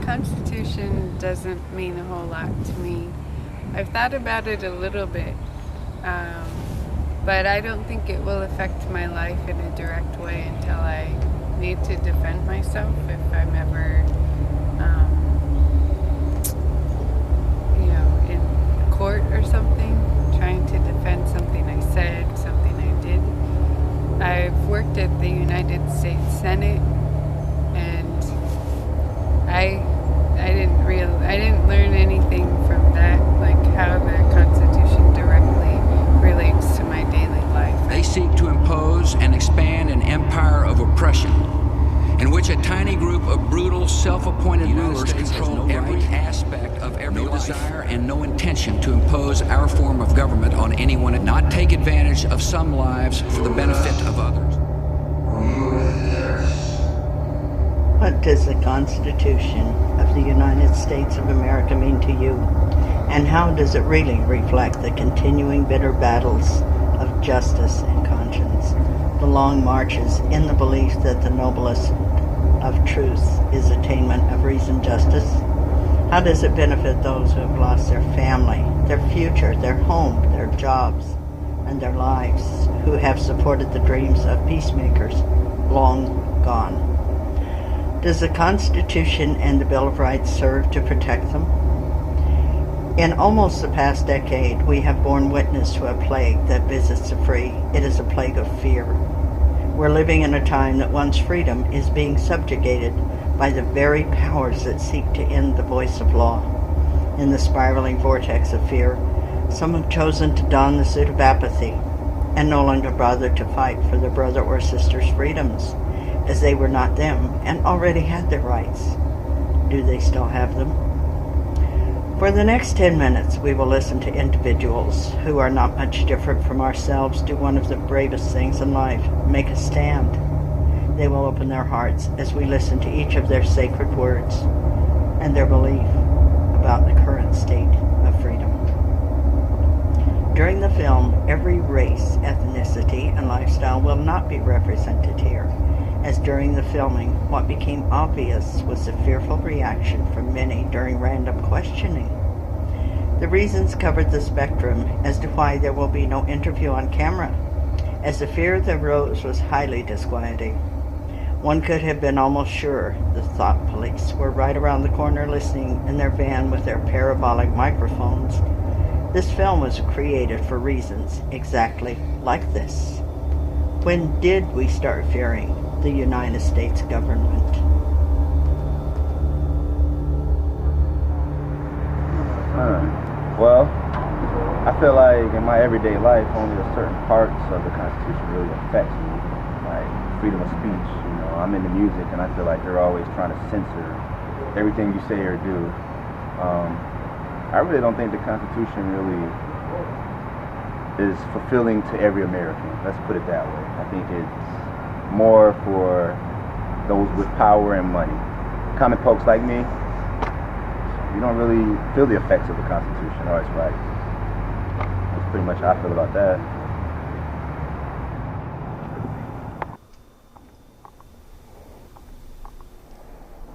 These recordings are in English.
Constitution doesn't mean a whole lot to me. I've thought about it a little bit, um, but I don't think it will affect my life in a direct way until I need to defend myself if I'm ever, in court or something, trying to defend something I said, something I did. I've worked at the United States Senate, and I didn't learn anything from that, like how the Constitution directly relates to my daily life. They seek to impose and expand an empire of oppression in which a tiny group of brutal, self-appointed rulers control every aspect of every life. No desire and no intention to impose our form of government on anyone and not take advantage of some lives for the benefit of others. What does the Constitution of the United States of America mean to you? And how does it really reflect the continuing bitter battles of justice and conscience, the long marches in the belief that the noblest of truth is attainment of reasoned justice? How does it benefit those who have lost their family, their future, their home, their jobs, and their lives, who have supported the dreams of peacemakers long gone? Does the Constitution and the Bill of Rights serve to protect them? In almost the past decade, we have borne witness to a plague that visits the free. It is a plague of fear. We're living in a time that one's freedom is being subjugated by the very powers that seek to end the voice of law. In the spiraling vortex of fear, some have chosen to don the suit of apathy and no longer bother to fight for their brother or sister's freedoms, as they were not them and already had their rights. Do they still have them? For the next 10 minutes, we will listen to individuals who are not much different from ourselves do one of the bravest things in life: make a stand. They will open their hearts as we listen to each of their sacred words and their belief about the current state of freedom. During the film, every race, ethnicity, and lifestyle will not be represented here, as during the filming, what became obvious was the fearful reaction from many during random questioning. The reasons covered the spectrum as to why there will be no interview on camera, as the fear that arose was highly disquieting. One could have been almost sure the thought police were right around the corner listening in their van with their parabolic microphones. This film was created for reasons exactly like this. When did we start fearing the United States government? Well, I feel like in my everyday life, only a certain parts of the Constitution really affects me, like freedom of speech. I'm into music, and I feel like they're always trying to censor everything you say or do. I really don't think the Constitution really is fulfilling to every American. Let's put it that way. I think it's more for those with power and money. Common folks like me, you don't really feel the effects of the Constitution or its rights. That's pretty much how I feel about that.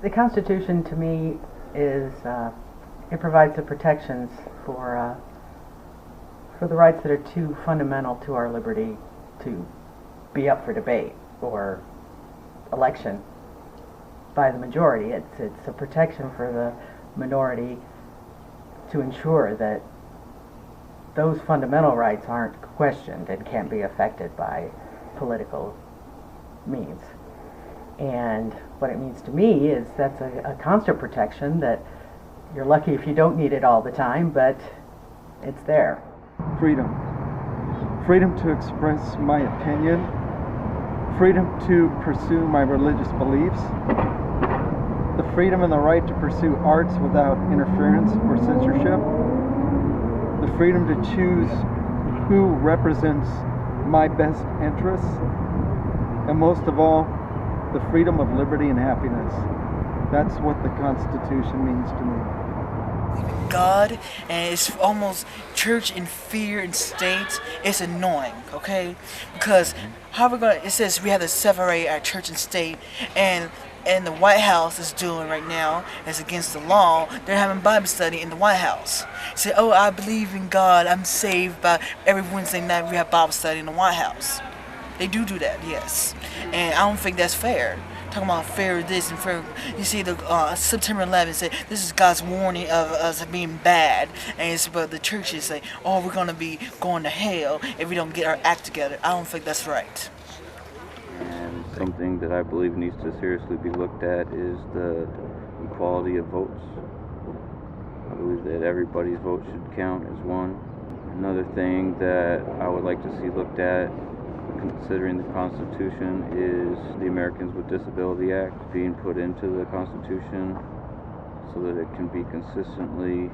The Constitution, to me, is it provides the protections for the rights that are too fundamental to our liberty to be up for debate or election by the majority. It's a protection for the minority to ensure that those fundamental rights aren't questioned and can't be affected by political means. And what it means to me is that's a constant protection that you're lucky if you don't need it all the time, but it's there. Freedom. Freedom to express my opinion. Freedom to pursue my religious beliefs. The freedom and the right to pursue arts without interference or censorship. The freedom to choose who represents my best interests. And most of all, the freedom of liberty and happiness. That's what the Constitution means to me. believe in God, and it's almost church and fear and state. It's annoying, okay? Because how we gonna? It says we have to separate our church and state, and the White House is doing right now is against the law. They're having Bible study in the White House. Say, oh, I believe in God. I'm saved by every Wednesday night we have Bible study in the White House. They do that, yes, and I don't think that's fair. Talking about fair this and fair. You see, the September 11th said this is God's warning of us being bad, and it's but the churches say, oh, we're gonna be going to hell if we don't get our act together. I don't think that's right. And something that I believe needs to seriously be looked at is the equality of votes. I believe that everybody's vote should count as one. Another thing that I would like to see looked at, considering the Constitution, is the Americans with Disability Act being put into the Constitution so that it can be consistently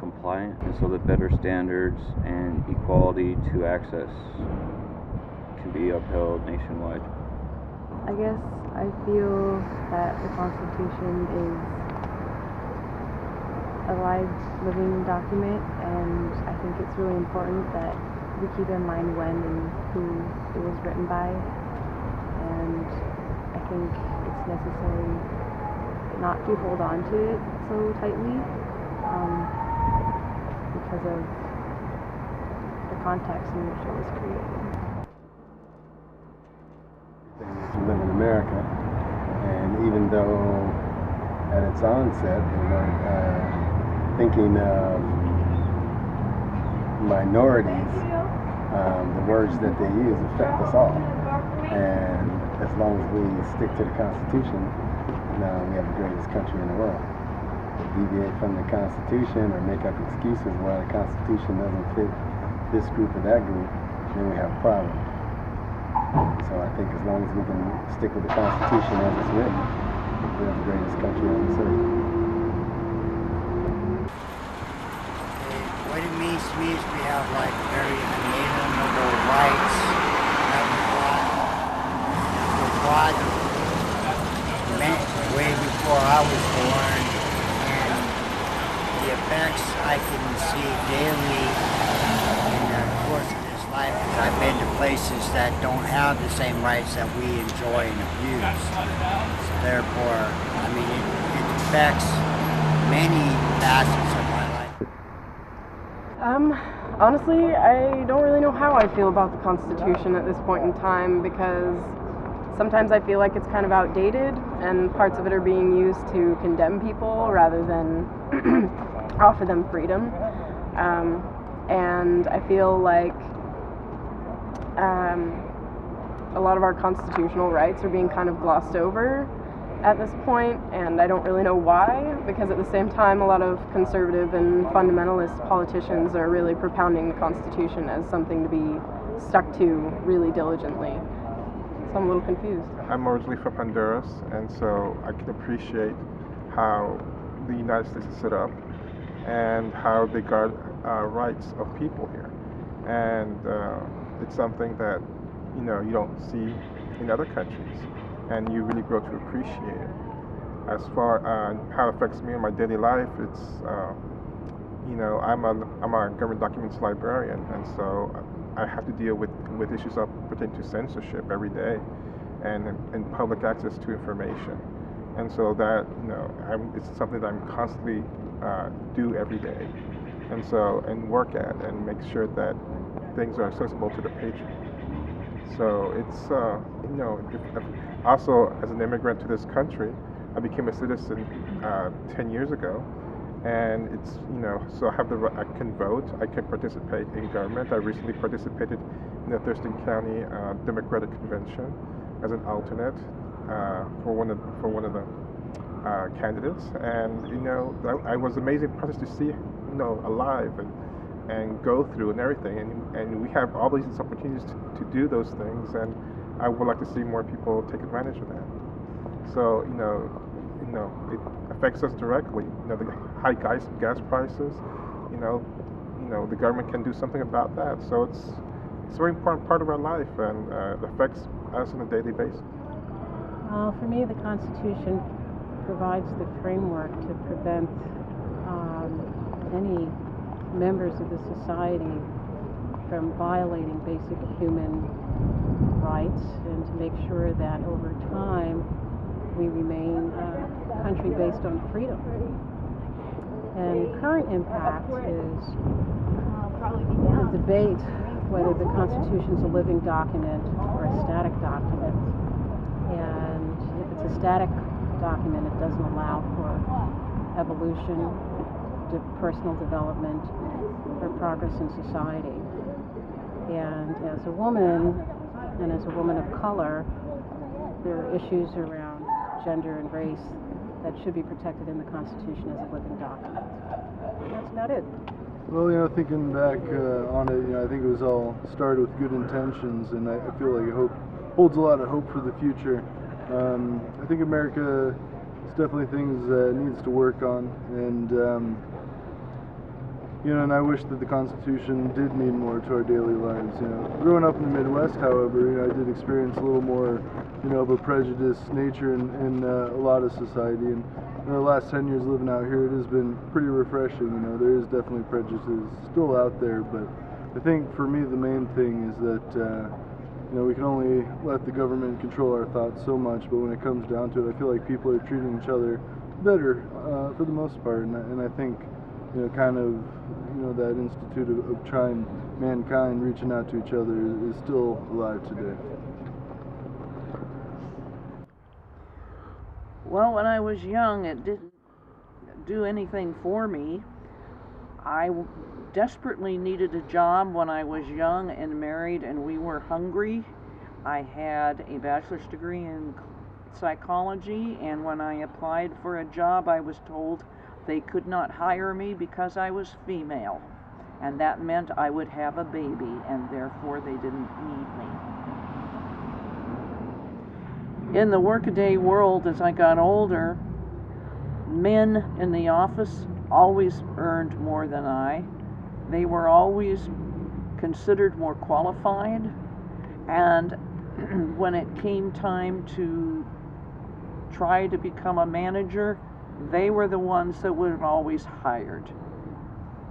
compliant, and so that better standards and equality to access can be upheld nationwide. I guess I feel that the Constitution is a live, living document, and I think it's really important that we keep in mind when and who it was written by, and I think it's necessary not to hold on to it so tightly because of the context in which it was created. To live in America, and even though at its onset they weren't thinking of minorities, the words that they use affect us all. And as long as we stick to the Constitution, now we have the greatest country in the world. To deviate from the Constitution or make up excuses why the Constitution doesn't fit this group or that group, then we have a problem. So I think as long as we can stick with the Constitution as it's written, we have the greatest country on this earth. What it means to me is we have like very unalienable rights that were brought way before I was born, and the effects I can see daily in the course of this life, because I've been to places that don't have the same rights that we enjoy and abuse. So therefore, I mean, it affects many facets of my life. Honestly, I don't really know how I feel about the Constitution at this point in time, because sometimes I feel like it's kind of outdated and parts of it are being used to condemn people rather than offer them freedom. And I feel like a lot of our constitutional rights are being kind of glossed over at this point, and I don't really know why, because at the same time a lot of conservative and fundamentalist politicians are really propounding the Constitution as something to be stuck to really diligently. So I'm a little confused. I'm originally from Honduras, and so I can appreciate how the United States is set up and how they guard rights of people here. And it's something that you don't see in other countries, and you really grow to appreciate it. As far as how it affects me in my daily life, it's I'm a government documents librarian, and so I have to deal with issues pertaining to censorship every day, and public access to information, and so that it's something that I'm constantly do every day, and work at and make sure that things are accessible to the patron. So it's also, as an immigrant to this country, I became a citizen 10 years ago, and it's so I have I can vote, I can participate in government. I recently participated in the Thurston County Democratic Convention as an alternate for one of the candidates, and I was amazing process to see alive and go through and everything, and we have all these opportunities to do those things, and I would like to see more people take advantage of that. So it affects us directly. The high gas prices. The government can do something about that. So it's a very important part of our life, and it affects us on a daily basis. For me, the Constitution provides the framework to prevent any members of the society from violating basic human rights, and to make sure that over time we remain a country based on freedom. And the current impact is the debate whether the Constitution is a living document or a static document. And if it's a static document, it doesn't allow for evolution, personal development, or progress in society. And as a woman, and as a woman of color, there are issues around gender and race that should be protected in the Constitution as a living document. That's about it. Well, thinking back on it, I think it was all started with good intentions, and I feel like it holds a lot of hope for the future. I think America is definitely things that needs to work on, and and I wish that the Constitution did mean more to our daily lives. Growing up in the Midwest, however, I did experience a little more, of a prejudiced nature in a lot of society. And the last 10 years living out here, it has been pretty refreshing. There is definitely prejudices still out there, but I think for me the main thing is that we can only let the government control our thoughts so much. But when it comes down to it, I feel like people are treating each other better for the most part, and I think that institute of trying mankind, reaching out to each other, is still alive today. Well, when I was young, it didn't do anything for me. I desperately needed a job when I was young and married, and we were hungry. I had a bachelor's degree in psychology, and when I applied for a job, I was told they could not hire me because I was female, and that meant I would have a baby, and therefore they didn't need me. In the workaday world, as I got older, men in the office always earned more than I. They were always considered more qualified, and when it came time to try to become a manager, they were the ones that were always hired.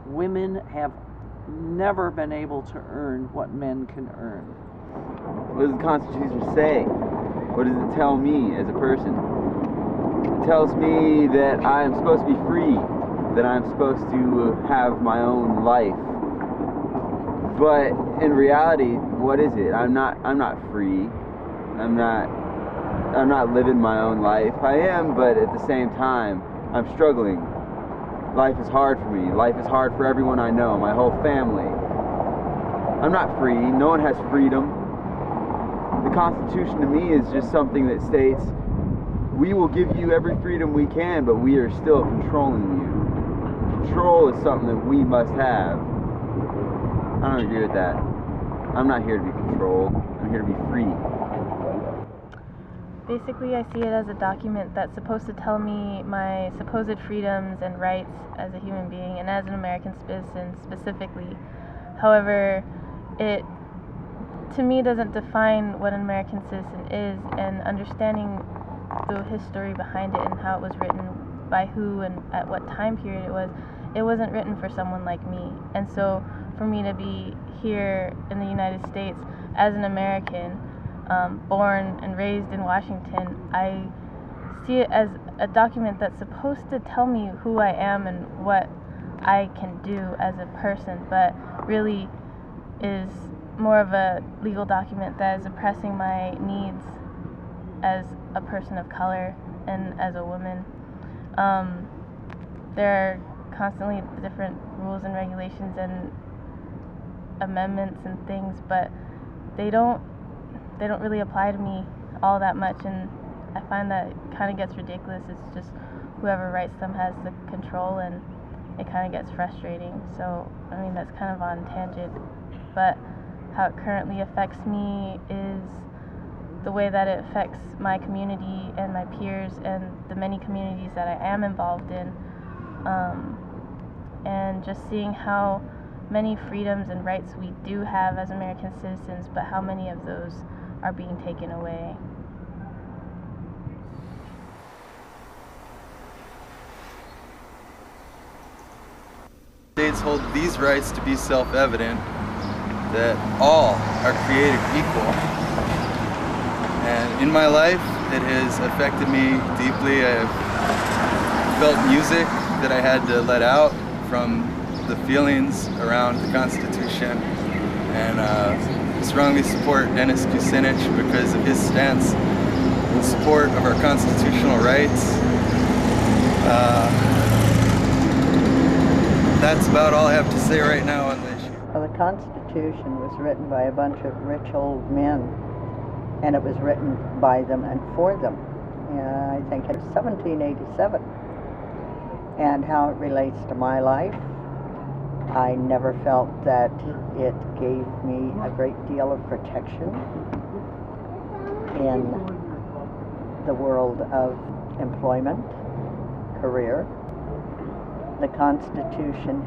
Women have never been able to earn what men can earn. What does the Constitution say? What does it tell me as a person? It tells me that I am supposed to be free, that I'm supposed to have my own life. But in reality, what is it? I'm not free. I'm not living my own life. I am, but at the same time, I'm struggling. Life is hard for me. Life is hard for everyone I know, my whole family. I'm not free. No one has freedom. The Constitution to me is just something that states, we will give you every freedom we can, but we are still controlling you. Control is something that we must have. I don't agree with that. I'm not here to be controlled. I'm here to be free. Basically, I see it as a document that's supposed to tell me my supposed freedoms and rights as a human being and as an American citizen specifically. However, it, to me, doesn't define what an American citizen is, and understanding the history behind it and how it was written, by who and at what time period it wasn't written for someone like me. And so for me to be here in the United States as an American, born and raised in Washington, I see it as a document that's supposed to tell me who I am and what I can do as a person, but really is more of a legal document that is oppressing my needs as a person of color and as a woman. There are constantly different rules and regulations and amendments and things, but they don't really apply to me all that much, and I find that it kind of gets ridiculous. It's just whoever writes them has the control, and it kind of gets frustrating. So, I mean, that's kind of on tangent, but how it currently affects me is the way that it affects my community and my peers and the many communities that I am involved in, and just seeing how many freedoms and rights we do have as American citizens, but how many of those are being taken away. States hold these rights to be self-evident, that all are created equal. And in my life, it has affected me deeply. I have felt music that I had to let out from the feelings around the Constitution. And I strongly support Dennis Kucinich because of his stance in support of our constitutional rights. That's about all I have to say right now on the issue. Well, the Constitution was written by a bunch of rich old men, and it was written by them and for them. I think it's 1787. And how it relates to my life, I never felt that it gave me a great deal of protection in the world of employment, career. The Constitution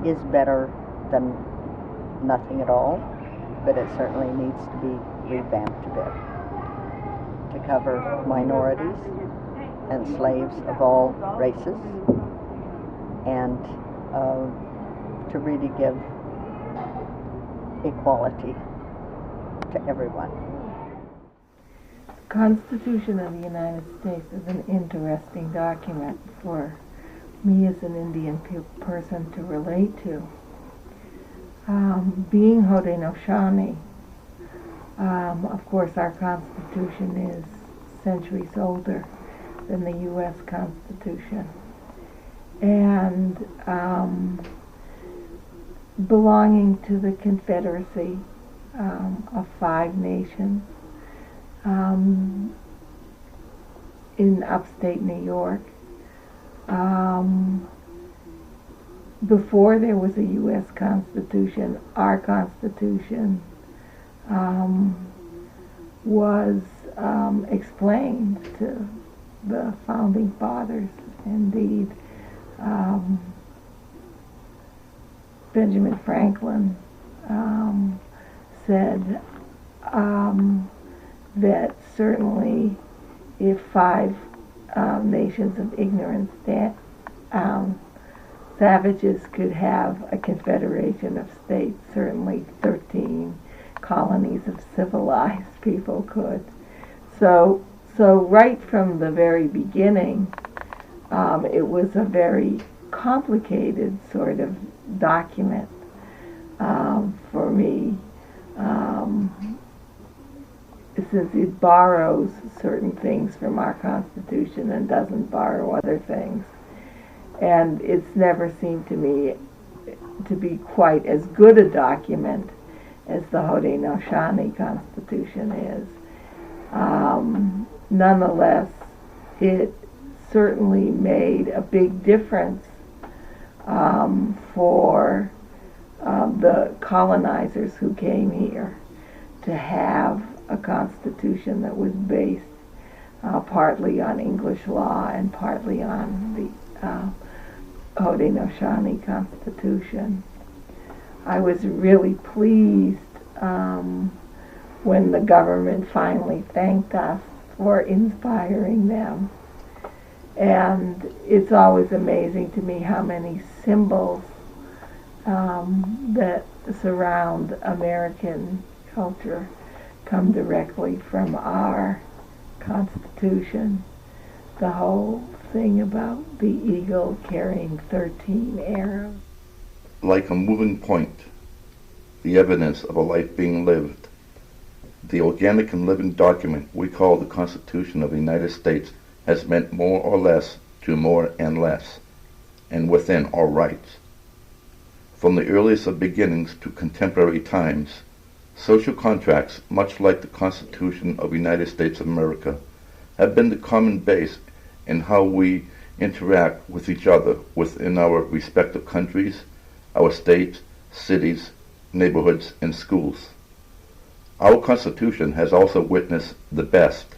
is better than nothing at all, but it certainly needs to be revamped a bit to cover minorities and slaves of all races, and to really give equality to everyone. The Constitution of the United States is an interesting document for me as an Indian person to relate to. Being Haudenosaunee, of course our Constitution is centuries older than the U.S. Constitution. And belonging to the Confederacy of 5 nations in upstate New York. Before there was a U.S. Constitution, our Constitution was explained to the Founding Fathers. Indeed, Benjamin Franklin said that certainly if 5 nations of ignorant savages could have a confederation of states, certainly 13 colonies of civilized people could. So right from the very beginning, it was a very complicated sort of document for me, since it borrows certain things from our Constitution and doesn't borrow other things. And it's never seemed to me to be quite as good a document as the Haudenosaunee Constitution is. Nonetheless, it certainly made a big difference for the colonizers who came here to have a constitution that was based partly on English law and partly on the Haudenosaunee Constitution. I was really pleased when the government finally thanked us for inspiring them. And it's always amazing to me how many symbols that surround American culture come directly from our Constitution. The whole thing about the eagle carrying 13 arrows. Like a moving point, the evidence of a life being lived, the organic and living document we call the Constitution of the United States has meant more or less to more and less, and within our rights. From the earliest of beginnings to contemporary times, social contracts, much like the Constitution of the United States of America, have been the common base in how we interact with each other within our respective countries, our states, cities, neighborhoods, and schools. Our Constitution has also witnessed the best,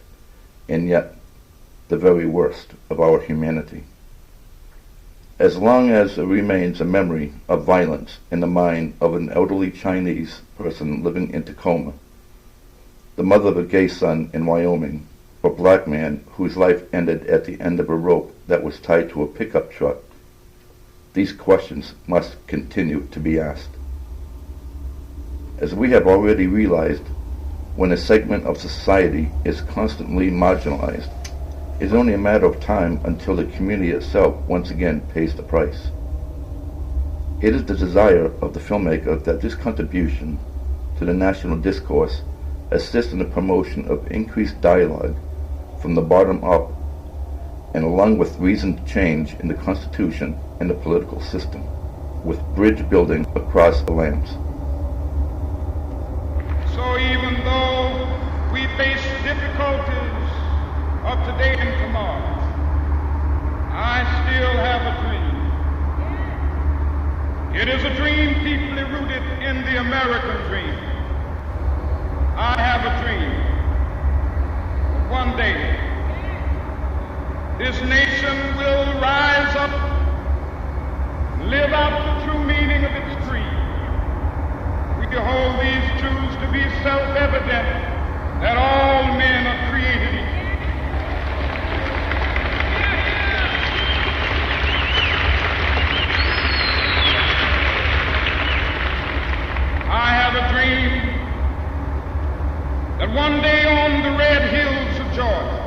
and yet the very worst, of our humanity. As long as it remains a memory of violence in the mind of an elderly Chinese person living in Tacoma, the mother of a gay son in Wyoming, or black man whose life ended at the end of a rope that was tied to a pickup truck, these questions must continue to be asked. As we have already realized, when a segment of society is constantly marginalized, it is only a matter of time until the community itself once again pays the price. It is the desire of the filmmaker that this contribution to the national discourse assist in the promotion of increased dialogue from the bottom up, and along with reasoned change in the Constitution and the political system, with bridge building across the lands. So even though we face difficulties of today and tomorrow, I still have a dream. It is a dream deeply rooted in the American dream. I have a dream that one day this nation will rise up, live out the true meaning of its creed. We hold these truths to be self-evident, that all men are created equal. I have a dream that one day on the red hills of Georgia,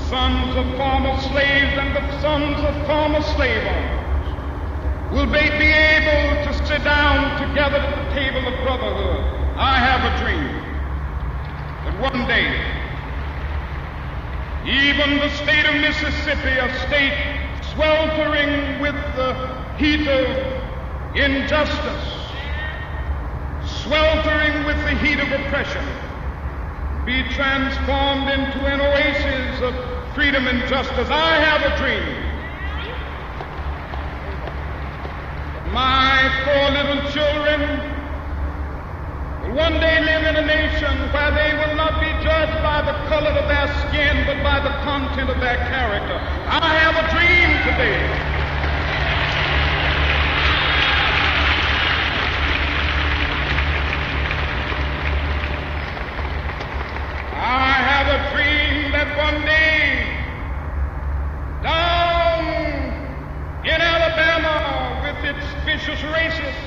sons of former slaves and the sons of former slave owners will be able to sit down together at the table of brotherhood. I have a dream that one day, even the state of Mississippi, a state sweltering with the heat of injustice, sweltering with the heat of oppression, be transformed into an oasis of freedom and justice. I have a dream. My 4 little children will one day live in a nation where they will not be judged by the color of their skin, but by the content of their character. I have a dream today. I have a dream that one day, down in Alabama, with its vicious racists,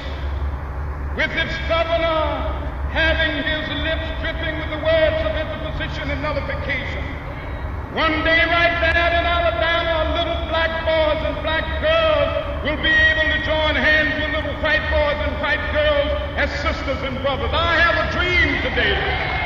with its governor having his lips dripping with the words of interposition and nullification, one day right there in Alabama, little black boys and black girls will be able to join hands with little white boys and white girls as sisters and brothers. I have a dream today.